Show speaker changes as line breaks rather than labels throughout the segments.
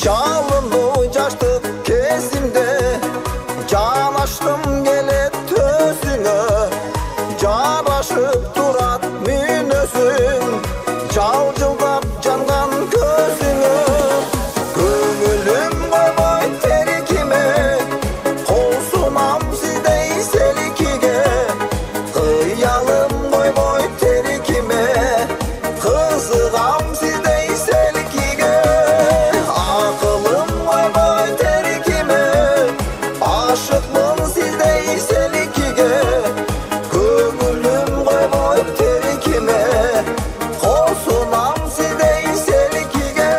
Жалынды жаштык кезимде жан аштым келет төсүңө, жарашып турат мүнөсүң, жалжылдап жанган көзүңө. Көңүлүм койбой терикиме, кол сунам сиздей селикиге. Кыялым койбой терикиме, кызыгам сиздей селикиге. Акылым койбой терикиме, ашыкмын сиздей селикиге. Көңүлүм койбой терикиме, кол сунам сиздей селикиге.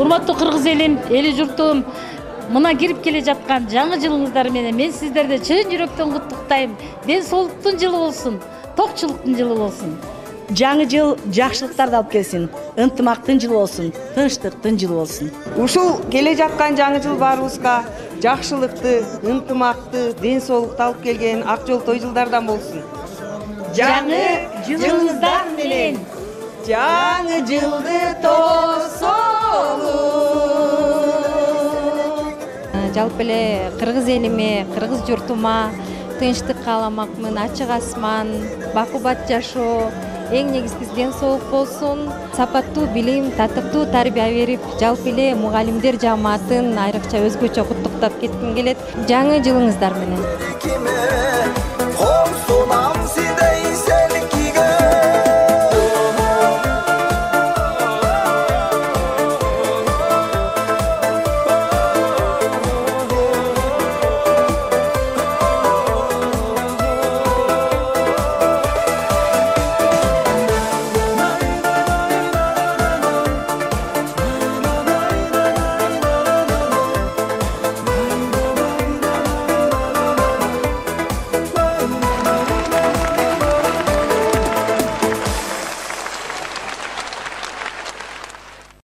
Урматтуу кыргыз элим, эли журтум, мына кирип келе жаткан жаңы жылыңыздар менен мен сиздерди чын жүрөктөн куттуктайм. Ден соолуктун жылы болсун, токчулуктун жылы болсун.
Жаңы жыл жакшылыктарды алып келсин, ынтымактын жылы болсун, тынчтыктын жылы болсун.
Ушул келе жаткан жаңы жыл баарыбызга жакшылыкты, ынтымакты, ден соолукту алып келген ак жол той жылдардан болсун.
Жаңы жылыңыздар менен.
Жаңы жылды тосолу.
Жалпы эле кыргыз элиме, кыргыз журтума тынчтык кааламакмын, ачык асман, бакубат жашоо, эң негизгиси ден соолук болсун, сапаттуу билим, татыктуу тарбия берип, жалпы эле мугалимдер жамаатын айрыкча өзгөчө куттуктап кетким келет. Жаңы жылыңыздар менен.
Кол сунам сиздей